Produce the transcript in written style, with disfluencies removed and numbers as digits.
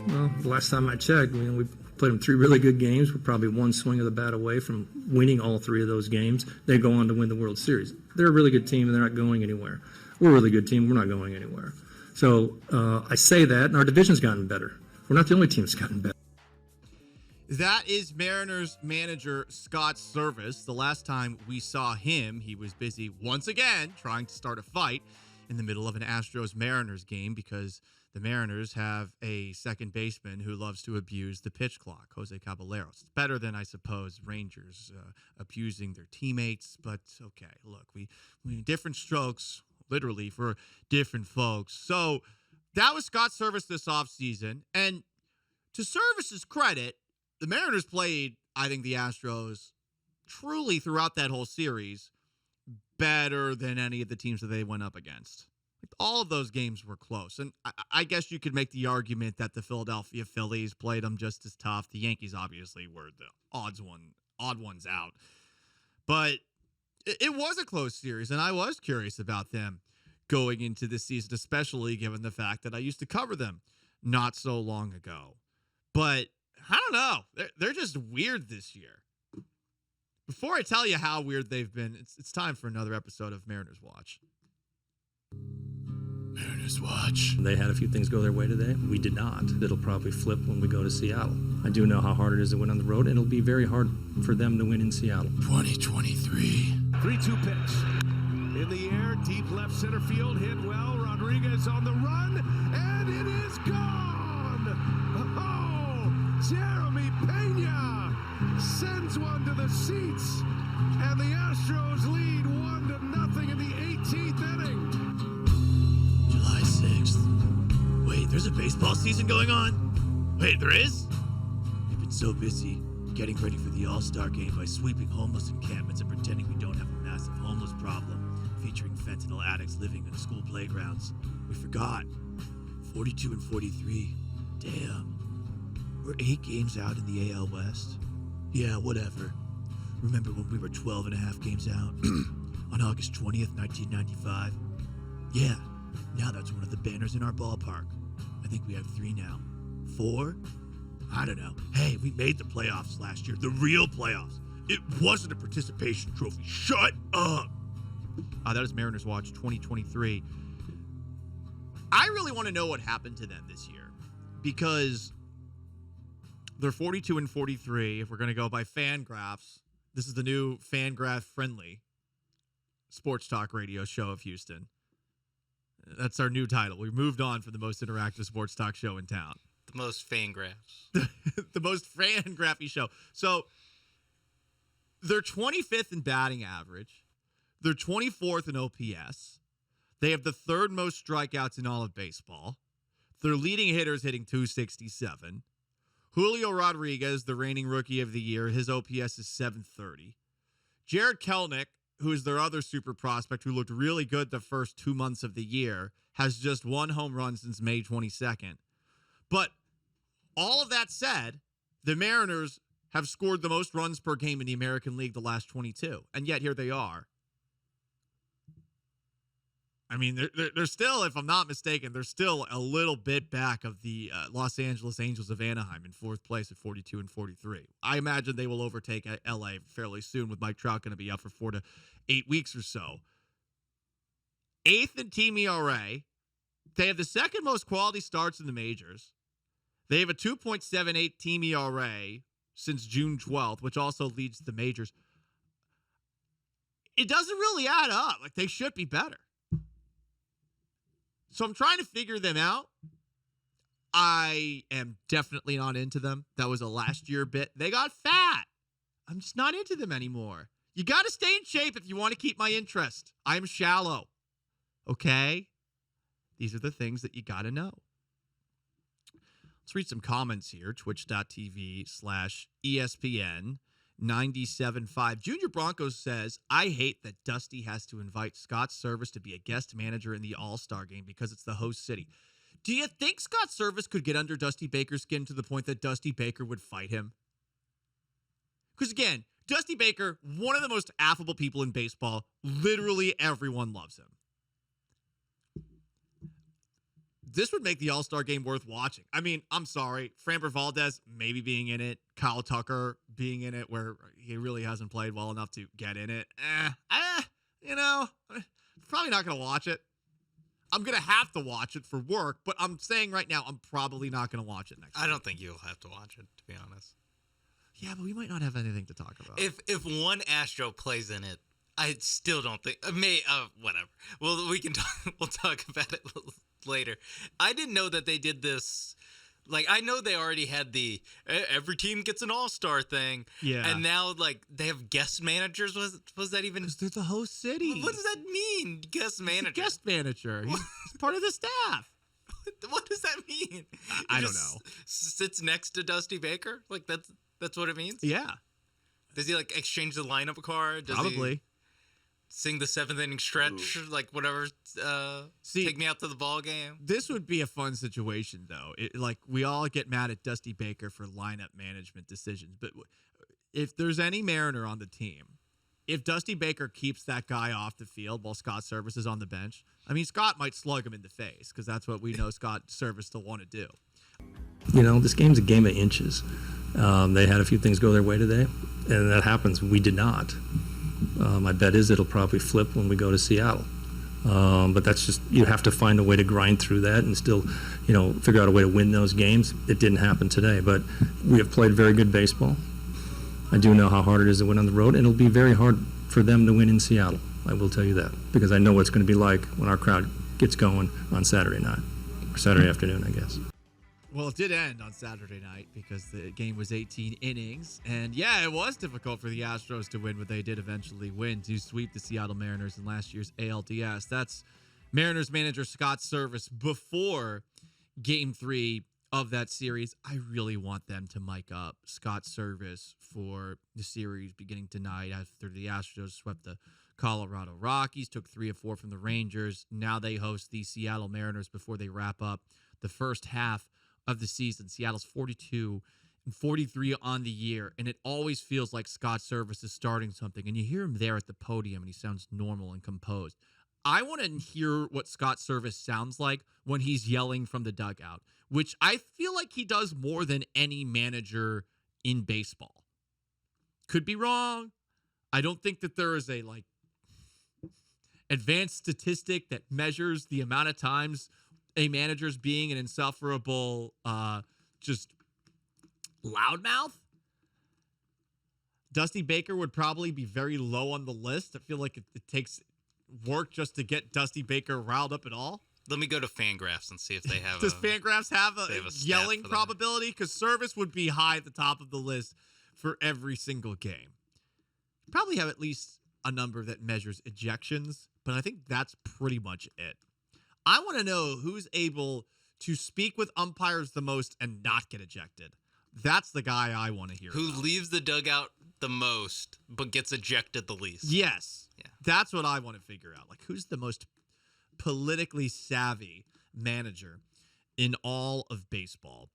Well, the last time I checked, we played them 3 really good games. We're probably one swing of the bat away from winning all 3 of those games. They go on to win the World Series. They're a really good team, and they're not going anywhere. We're a really good team. We're not going anywhere. So I say that, and our division's gotten better. We're not the only team that's gotten better. That is Mariners manager Scott Service. The last time we saw him, he was busy once again trying to start a fight in the middle of an Astros-Mariners game because the Mariners have a second baseman who loves to abuse the pitch clock, Jose Caballeros. It's better than, I suppose, Rangers abusing their teammates, but okay, look, we different strokes, literally, for different folks. So that was Scott Service this offseason, and to Service's credit, the Mariners played, I think, the Astros truly throughout that whole series better than any of the teams that they went up against. All of those games were close. And I guess you could make the argument that the Philadelphia Phillies played them just as tough. The Yankees obviously were the odd ones out. But it was a close series, and I was curious about them going into this season, especially given the fact that I used to cover them not so long ago. But I don't know. They're just weird this year. Before I tell you how weird they've been, it's time for another episode of Mariners Watch. Mariners Watch. They had a few things go their way today. We did not. It'll probably flip when we go to Seattle. I do know how hard it is to win on the road, and it'll be very hard for them to win in Seattle. 2023. 3-2 pitch. In the air, deep left center field, hit well. Rodriguez on the run, and it is gone! Oh, Jeremy Pena sends one to the seats, and the Astros lead 1-0 in the 18th inning. July 6th. Wait, there's a baseball season going on? Wait, there is? We've been so busy getting ready for the All-Star game by sweeping homeless encampments and pretending we don't have a massive homeless problem, featuring fentanyl addicts living in school playgrounds. We forgot. 42 and 43. Damn. We're 8 games out in the AL West. Yeah, whatever. Remember when we were 12 and a half games out? On August 20th, 1995? Yeah, now that's one of the banners in our ballpark. I think we have 3 now. 4? I don't know. Hey, we made the playoffs last year. The real playoffs. It wasn't a participation trophy. Shut up! That is Mariners Watch 2023. I really want to know what happened to them this year because they're 42 and 43. If we're going to go by Fangraphs, this is the new Fangraph friendly sports talk radio show of Houston. That's our new title. We moved on from the most interactive sports talk show in town. The most Fangraphs. The most Fangraphy show. So they're 25th in batting average. They're 24th in OPS. They have the 3rd most strikeouts in all of baseball. Their leading hitter is hitting .267. Julio Rodriguez, the reigning rookie of the year, his OPS is .730. Jared Kelenic, who is their other super prospect who looked really good the first 2 months of the year, has just 1 home run since May 22nd. But all of that said, the Mariners have scored the most runs per game in the American League the last 22. And yet here they are. I mean, they're still, if I'm not mistaken, they're still a little bit back of the Los Angeles Angels of Anaheim in 4th place at 42 and 43. I imagine they will overtake LA fairly soon with Mike Trout going to be out for 4 to 8 weeks or so. 8th in team ERA. They have the 2nd most quality starts in the majors. They have a 2.78 team ERA since June 12th, which also leads the majors. It doesn't really add up. Like, they should be better. So I'm trying to figure them out. I am definitely not into them. That was a last year bit. They got fat. I'm just not into them anymore. You got to stay in shape if you want to keep my interest. I'm shallow. Okay? These are the things that you got to know. Let's read some comments here. Twitch.tv/ESPN 97.5. Junior Broncos says, I hate that Dusty has to invite Scott Service to be a guest manager in the All-Star game because it's the host city. Do you think Scott Service could get under Dusty Baker's skin to the point that Dusty Baker would fight him? Because again, Dusty Baker, one of the most affable people in baseball. Literally everyone loves him. this would make the All-Star game worth watching. I mean, I'm sorry. Framber Valdez maybe being in it. Kyle Tucker being in it where he really hasn't played well enough to get in it. Probably not going to watch it. I'm going to have to watch it for work, but I'm saying right now I'm probably not going to watch it next week. I don't think you'll have to watch it, to be honest. Yeah, but we might not have anything to talk about. If one Astro plays in it, I still don't think whatever. Well, we can talk. We'll talk about it later. I didn't know that they did this. Like, I know they already had the every team gets an all-star thing. Yeah. And now, like, they have guest managers. Was that even? They're the host city. What does that mean? Guest manager. Guest manager. He's part of the staff. What does that mean? I He don't just know. Sits next to Dusty Baker. Like that's what it means. Yeah, Does he like exchange the lineup card? Does probably. he sing the 7th inning stretch? Like whatever. See, take me out to the ball game. This would be a fun situation, though. Like, we all get mad at Dusty Baker for lineup management decisions, but if there's any Mariner on the team, if Dusty Baker keeps that guy off the field while Scott Service is on the bench, I mean, Scott might slug him in the face because that's what we know Scott Service to want to do. You know, this game's a game of inches. They had a few things go their way today, and that happens. We did not. My bet is it'll probably flip when we go to Seattle. But that's just, you have to find a way to grind through that and still, figure out a way to win those games. It didn't happen today, but we have played very good baseball. I do know how hard it is to win on the road, and it'll be very hard for them to win in Seattle. I will tell you that, because I know what it's going to be like when our crowd gets going on Saturday night, or Saturday afternoon, I guess. Well, it did end on Saturday night because the game was 18 innings. And yeah, it was difficult for the Astros to win, but they did eventually win to sweep the Seattle Mariners in last year's ALDS. That's Mariners manager Scott Service before Game 3 of that series. I really want them to mic up Scott Service for the series beginning tonight after the Astros swept the Colorado Rockies, took 3 of 4 from the Rangers. Now they host the Seattle Mariners before they wrap up the first half of the season. Seattle's 42-43 on the year, and it always feels like Scott Service is starting something, and you hear him there at the podium, and he sounds normal and composed. I want to hear what Scott Service sounds like when he's yelling from the dugout, which I feel like he does more than any manager in baseball. Could be wrong. I don't think that there is a advanced statistic that measures the amount of times a manager's being an insufferable, just loudmouth. Dusty Baker would probably be very low on the list. I feel like it takes work just to get Dusty Baker riled up at all. Let me go to Fangraphs and see if they have. Does Fangraphs have a stat yelling for that. probability? Because Service would be high at the top of the list for every single game. Probably have at least a number that measures ejections, but I think that's pretty much it. I want to know who's able to speak with umpires the most and not get ejected. That's the guy I want to hear Who about. leaves the dugout the most but gets ejected the least? Yes. Yeah. That's what I want to figure out. Like, who's the most politically savvy manager in all of baseball?